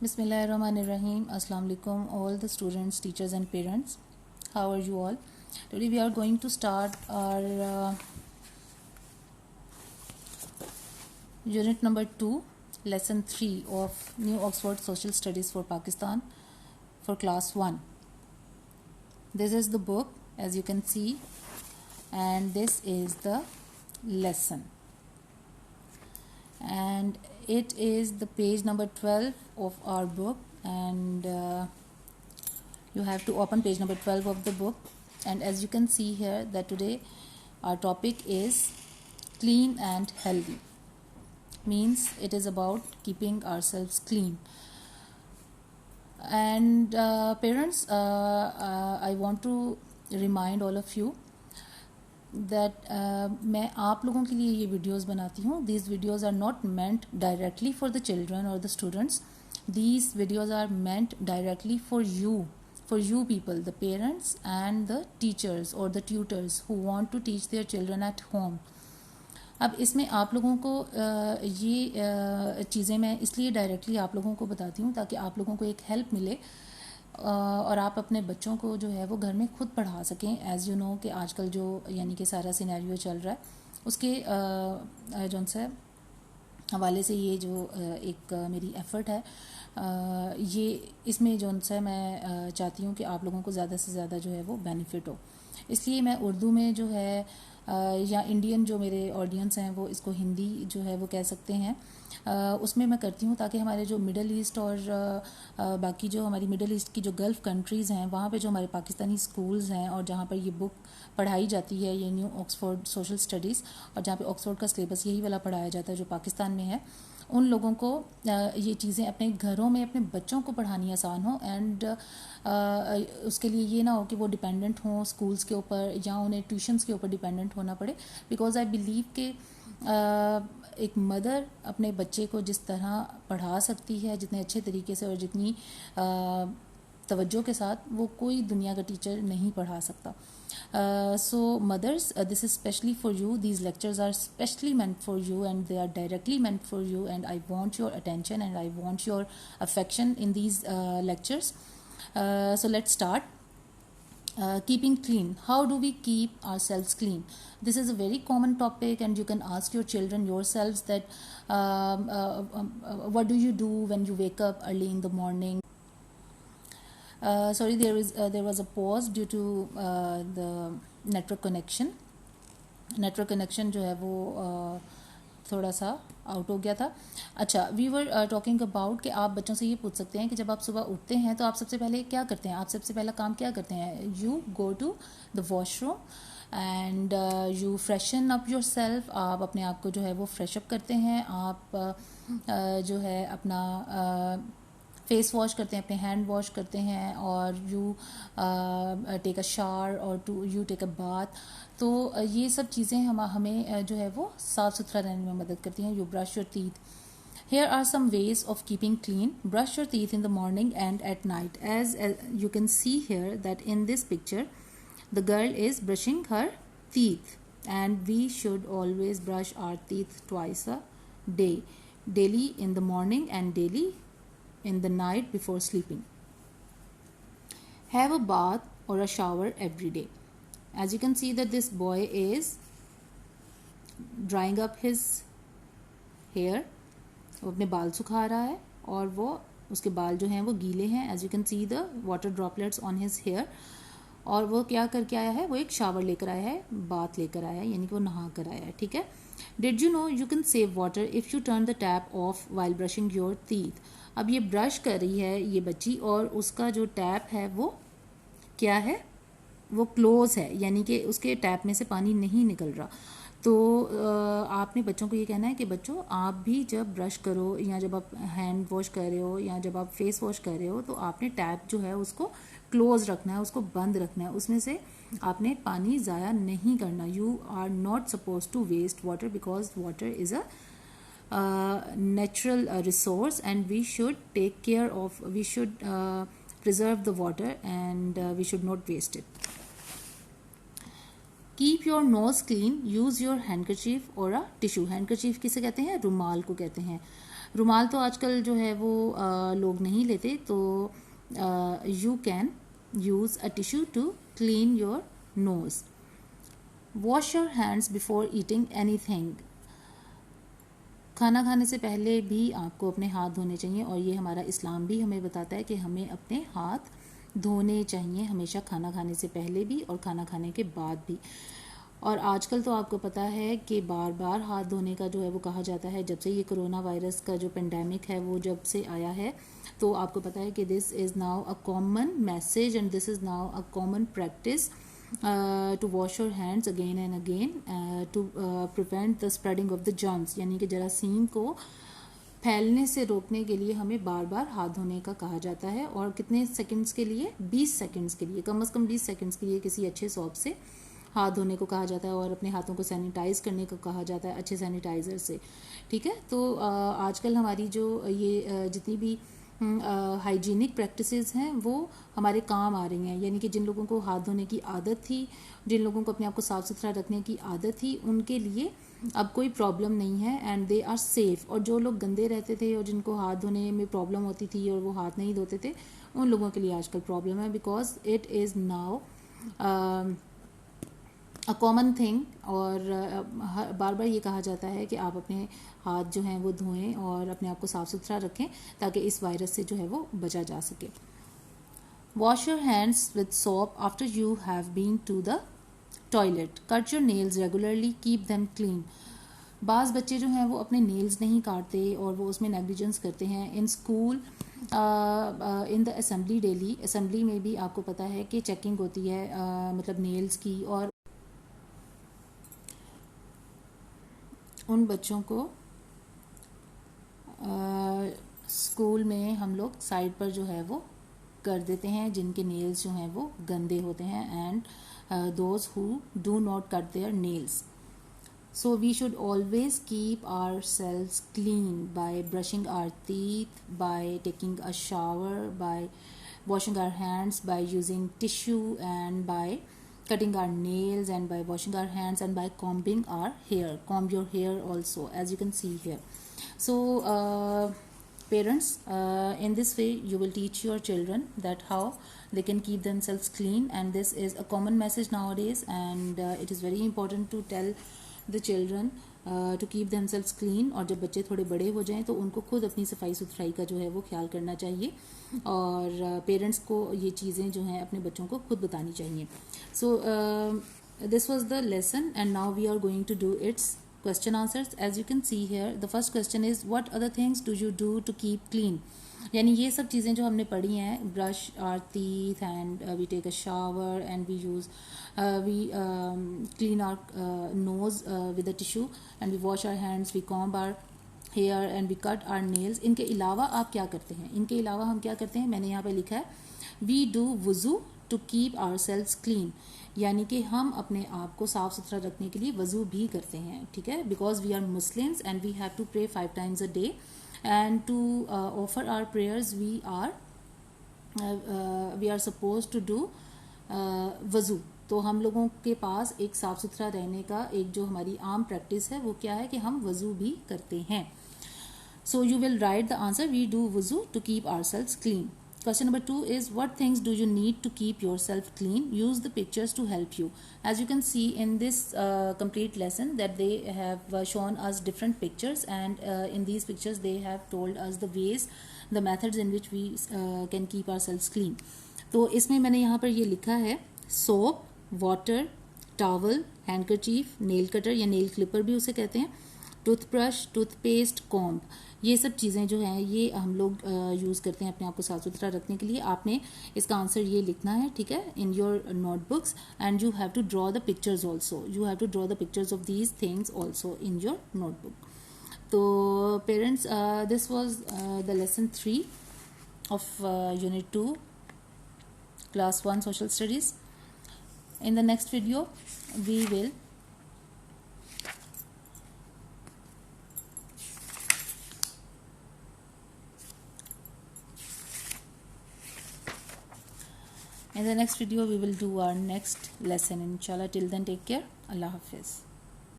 Bismillahirrahmanirrahim. Assalamu alaikum all the students, teachers and parents. How are you all? Today we are going to start our unit number 2, lesson 3 of New Oxford Social Studies for Pakistan for class 1. This is the book, as you can see, and this is the lesson. And it is the page number 12 of our book, and you have to open page number 12 of the book. And as you can see here, that today our topic is clean and healthy. Means it is about keeping ourselves clean. And parents, I want to remind all of you that मैं आप लोगों के लिए ये videos बनाती हूँ. These videos are not meant directly for the children or the students. These videos are meant directly for you people, the parents and the teachers or the tutors who want to teach their children at home. अब इसमें आप लोगों को ये चीज़ें मैं इसलिए directly आप लोगों को बताती हूँ ताकि आप लोगों को एक हेल्प मिले और आप अपने बच्चों को जो है वो घर में खुद पढ़ा सकें. एज़ यू नो कि आजकल जो यानी कि सारा सिनेरियो चल रहा है उसके जौन सा हवाले से ये जो एक मेरी एफ़र्ट है ये इसमें जौन सा मैं चाहती हूँ कि आप लोगों को ज़्यादा से ज़्यादा जो है वो बेनिफिट हो. इसलिए मैं उर्दू में जो है या इंडियन जो मेरे ऑडियंस हैं वो इसको हिंदी जो है वो कह सकते हैं, उसमें मैं करती हूँ ताकि हमारे जो मिडल ईस्ट और बाकी जो हमारी मिडल ईस्ट की जो गल्फ़ कंट्रीज़ हैं वहाँ पे जो हमारे पाकिस्तानी स्कूल्स हैं और जहाँ पर ये बुक पढ़ाई जाती है, ये न्यू ऑक्सफोर्ड सोशल स्टडीज़, और जहाँ पे ऑक्सफोर्ड का सिलेबस यही वाला पढ़ाया जाता है जो पाकिस्तान में है, उन लोगों को ये चीज़ें अपने घरों में अपने बच्चों को पढ़ानी आसान हो. एंड उसके लिए ये ना हो कि वो डिपेंडेंट हों स्कूल्स के ऊपर या उन्हें ट्यूशन्स के ऊपर डिपेंडेंट होना पड़े. बिकॉज आई बिलीव कि एक मदर अपने बच्चे को जिस तरह पढ़ा सकती है, जितने अच्छे तरीके से और जितनी तवज्जो के साथ, वो कोई दुनिया का टीचर नहीं पढ़ा सकता. So mothers, this is specially for you. These lectures are specially meant for you and they are directly meant for you, and I want your attention and I want your affection in these lectures. So let's start. Keeping clean. How do we keep ourselves clean? This is a very common topic, and you can ask your children yourselves that what do you do when you wake up early in the morning? Sorry, there was a pause due to the network connection. Network connection जो है वो थोड़ा सा out हो गया था. अच्छा, we were talking about कि आप बच्चों से ये पूछ सकते हैं कि जब आप सुबह उठते हैं तो आप सबसे पहले क्या करते हैं, आप सबसे पहला काम क्या करते हैं. You go to the washroom and you freshen up your yourself अपने आप को जो है वो फ्रेश अप करते हैं. आप जो है अपना फेस वॉश करते हैं, अपने हैंड वॉश करते हैं, और यू टेक अ शावर और यू टेक अ बाथ. तो ये सब चीज़ें हमें जो है वो साफ़ सुथरा रहने में मदद करती हैं. You brush your teeth. Here are some ways of keeping clean. Brush your teeth in the morning and at night. As you can see here that in this picture, the girl is brushing her teeth, and we should always brush our teeth twice a day. Daily in the morning and daily in the night before sleeping. Have a bath or a shower every day. As you can see that this boy is drying up his hair. वो अपने बाल सुखा रहा है और वो उसके बाल जो हैं वो गीले हैं. As you can see the water droplets on his hair. और वो क्या करके आया है, वो एक शावर लेकर आया है, बाथ लेकर आया है, यानी कि वो नहा कर आया है. ठीक है. Did you know you can save water if you turn the tap off while brushing your teeth? अब ये ब्रश कर रही है ये बच्ची, और उसका जो टैप है वो क्या है, वो क्लोज है, यानी कि उसके टैप में से पानी नहीं निकल रहा. तो आपने बच्चों को ये कहना है कि बच्चों, आप भी जब ब्रश करो या जब आप हैंड वॉश कर रहे हो या जब आप फेस वॉश कर रहे हो तो आपने टैप जो है उसको क्लोज रखना है, उसको बंद रखना है, उसमें से आपने पानी ज़ाया नहीं करना. You are not suppose to waste water because water is a natural resource, and we should take care of, we should preserve the water, and we should not waste it. Keep your nose clean. Use your handkerchief और a tissue. Handkerchief किसे कहते हैं, रुमाल को कहते हैं. रुमाल तो आजकल जो है वो लोग नहीं लेते, तो you can use a tissue to clean your nose. Wash your hands before eating anything. खाना खाने से पहले भी आपको अपने हाथ धोने चाहिए, और ये हमारा इस्लाम भी हमें बताता है कि हमें अपने हाथ धोने चाहिए हमेशा, खाना खाने से पहले भी और खाना खाने के बाद भी. और आजकल तो आपको पता है कि बार बार हाथ धोने का जो है वो कहा जाता है. जब से ये कोरोना वायरस का जो पेंडेमिक है वो जब से आया है, तो आपको पता है कि this is now a common message and this is now a common practice to wash your hands again and again to prevent the spreading of the germs. यानी कि जरासीम को फैलने से रोकने के लिए हमें बार बार हाथ धोने का कहा जाता है. और कितने सेकंड्स के लिए? 20 सेकंड्स के लिए, कम से कम 20 सेकंड्स के लिए किसी अच्छे सॉप से हाथ धोने को कहा जाता है, और अपने हाथों को सैनिटाइज करने को कहा जाता है अच्छे सैनिटाइज़र से. ठीक है, तो आजकल हमारी जो ये जितनी भी हाइजीनिक प्रैक्टिसेस हैं वो हमारे काम आ रही हैं. यानी कि जिन लोगों को हाथ धोने की आदत थी, जिन लोगों को अपने आप को साफ़ सुथरा रखने की आदत थी, उनके लिए अब कोई प्रॉब्लम नहीं है एंड दे आर सेफ़. और जो लोग गंदे रहते थे और जिनको हाथ धोने में प्रॉब्लम होती थी और वो हाथ नहीं धोते थे, उन लोगों के लिए आजकल प्रॉब्लम है, because it is now a common thing. और बार बार ये कहा जाता है कि आप अपने हाथ जो हैं वो धोएं और अपने आप को साफ़ सुथरा रखें ताकि इस वायरस से जो है वो बचा जा सके. Wash your hands with soap after you have been to the toilet. Cut your nails regularly, keep them clean. बाज़ बच्चे जो हैं वो अपने नेल्स नहीं काटते और वो उसमें नेग्लिजेंस करते हैं. In school, in the assembly daily, assembly में भी आपको पता है कि चेकिंग होती है मतलब नेल्स की, और उन बच्चों को स्कूल में हम लोग साइड पर जो है वो कर देते हैं जिनके नेल्स जो हैं वो गंदे होते हैं, and those who do not cut their nails. So we should always keep ourselves clean by brushing our teeth, by taking a shower, by washing our hands, by using tissue, and by cutting our nails, and by washing our hands, and by combing our hair. Comb your hair also, as you can see here. So parents, in this way you will teach your children that how they can keep themselves clean, and this is a common message nowadays, and it is very important to tell the children to keep themselves clean. और जब बच्चे थोड़े बड़े हो जाएं तो उनको खुद अपनी सफाई सुथराई का जो है वो ख्याल करना चाहिए, और पेरेंट्स को ये चीज़ें जो हैं अपने बच्चों को खुद बतानी चाहिए. So this was the lesson, and now we are going to do its question answers. As you can see here, the first question is what other things do you do to keep clean. यानी ये सब चीज़ें जो हमने पढ़ी हैं, brush our teeth and we take a shower and we use we clean our nose with a tissue and we wash our hands, we comb our hair and we cut our nails. इनके अलावा आप क्या करते हैं? इनके अलावा हम क्या करते हैं? मैंने यहाँ पे लिखा है वी डू वज़ू to keep ourselves clean. यानी कि हम अपने आप को साफ़ सुथरा रखने के लिए वज़ू भी करते हैं. ठीक है, because we are Muslims and we have to pray 5 times a day, and to offer our prayers we are supposed to do वज़ू. तो हम लोगों के पास एक साफ़ सुथरा रहने का एक जो हमारी आम प्रैक्टिस है वो क्या है कि हम वज़ू भी करते हैं. So you will write the answer we do वज़ू to keep ourselves clean. Question number 2 is what things do you need to keep yourself clean? Use the pictures to help you. As you can see in this complete lesson that they have shown us different pictures, and in these pictures they have told us the ways, the methods in which we can keep ourselves clean. तो इसमें मैंने यहाँ पर ये लिखा है soap, water, towel, handkerchief, nail cutter या nail clipper भी उसे कहते हैं, टूथब्रश, टूथपेस्ट, कॉम्ब. ये सब चीज़ें जो हैं ये हम लोग यूज़ करते हैं अपने आप को साफ सुथरा रखने के लिए. आपने इसका आंसर ये लिखना है, ठीक है, in your notebooks, and you have to draw the pictures also. You have to draw the pictures of these things also in your notebook. तो parents, this was the lesson 3 of unit 2 class 1 social studies. In the next video we will do our next lesson inshallah. Till then, take care. Allah Hafiz.